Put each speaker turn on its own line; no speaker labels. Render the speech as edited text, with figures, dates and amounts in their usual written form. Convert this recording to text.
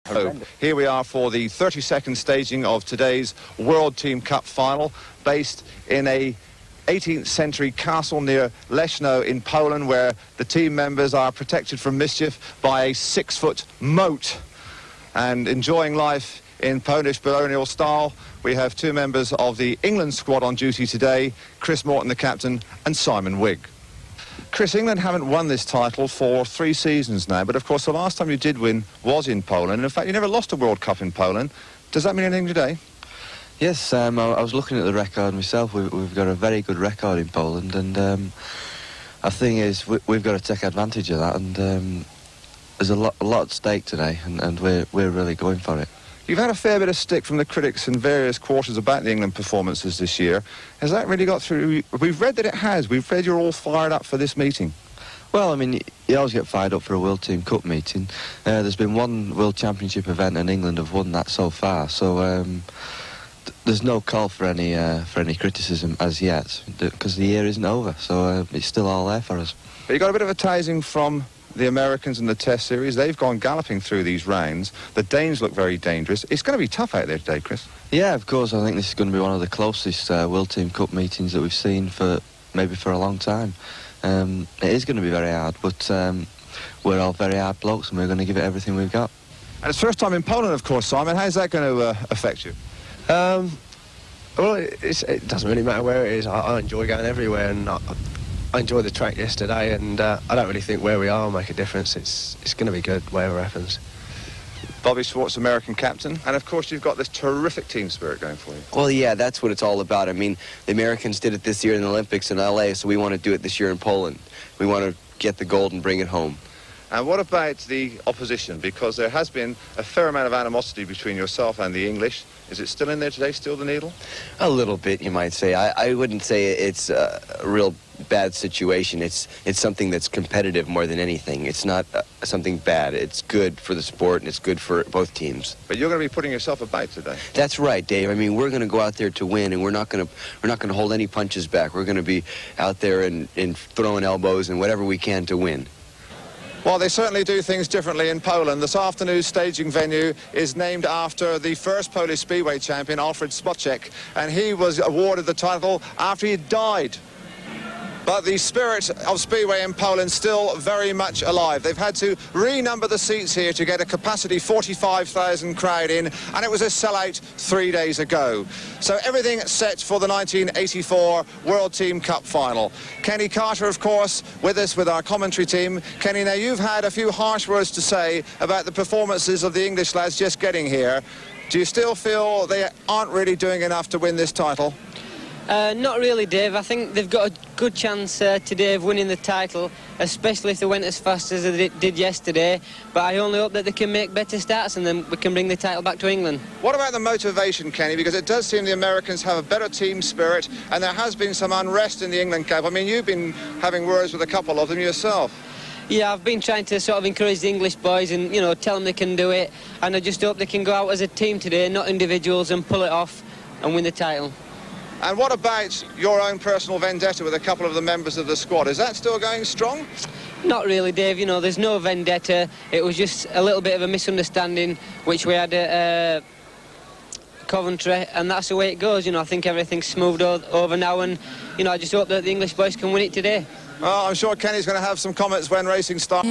So here we are for the 32nd staging of today's World Team Cup final, based in a 18th century castle near Leszno in Poland, where the team members are protected from mischief by a 6-foot moat. And enjoying life in Polish baronial style, we have two members of the England squad on duty today, Chris Morton, the captain, and Simon Wigg. Chris, England haven't won this title for 3 seasons now, but of course the last time you did win was in Poland. In fact, you never lost a World Cup in Poland. Does that mean anything today?
Yes, I was looking at the record myself. We've got a very good record in Poland, and the thing is, we've got to take advantage of that, and there's a lot at stake today, and we're really going for it.
You've had a fair bit of stick from the critics in various quarters about the England performances this year. Has that really got through? We've read that it has. We've read you're all fired up for this meeting.
Well, I mean, you always get fired up for a World Team Cup meeting. There's been one World Championship event, and England have won that so far. So there's no call for any criticism as yet, because the year isn't over. So it's still all there for us.
But you got a bit of a teasing from the Americans in the Test series. They've gone galloping through these rounds. The Danes look very dangerous. It's going to be tough out there today, Chris. Yeah,
of course. I think this is going to be one of the closest World Team Cup meetings that we've seen for a long time. It is going to be very hard, but we're all very hard blokes, and we're going to give it everything we've got.
And it's first time in Poland, of course, Simon. How's that going to affect you?
Well, it doesn't really matter where it is. I enjoy going everywhere, and I enjoyed the track yesterday, and I don't really think where we are will make a difference. It's going to be good wherever happens.
Bobby Schwartz, American captain, and of course you've got this terrific team spirit going for you.
Well, yeah, that's what it's all about. I mean, the Americans did it this year in the Olympics in LA, so we want to do it this year in Poland. We want to get the gold and bring it home.
And what about the opposition? Because there has been a fair amount of animosity between yourself and the English. Is it still in there today, still the needle?
A little bit, you might say. I wouldn't say it's a real bad situation. It's something that's competitive more than anything. It's not something bad. It's good for the sport, and it's good for both teams.
But you're going to be putting yourself about today.
That's right, Dave. I mean, we're going to go out there to win, and we're not going to hold any punches back. We're going to be out there and throwing elbows and whatever we can to win.
Well, they certainly do things differently in Poland. This afternoon's staging venue is named after the first Polish Speedway champion, Alfred Spoczek, and he was awarded the title after he died. But the spirit of Speedway in Poland still very much alive. They've had to renumber the seats here to get a capacity 45,000 crowd in, and it was a sellout 3 days ago. So everything set for the 1984 World Team Cup final. Kenny Carter, of course, with us with our commentary team. Kenny, now you've had a few harsh words to say about the performances of the English lads just getting here. Do you still feel they aren't really doing enough to win this title?
Not really, Dave. I think they've got a good chance today of winning the title, especially if they went as fast as they did yesterday. But I only hope that they can make better starts, and then we can bring the title back to England.
What about the motivation, Kenny? Because it does seem the Americans have a better team spirit, and there has been some unrest in the England camp. I mean, you've been having words with a couple of them yourself.
Yeah, I've been trying to sort of encourage the English boys and, you know, tell them they can do it. And I just hope they can go out as a team today, not individuals, and pull it off and win the title.
And what about your own personal vendetta with a couple of the members of the squad? Is that still going strong?
Not really, Dave. You know, there's no vendetta. It was just a little bit of a misunderstanding, which we had at Coventry, and that's the way it goes. You know, I think everything's smoothed over now, and, you know, I just hope that the English boys can win it today.
Well, I'm sure Kenny's going to have some comments when racing starts.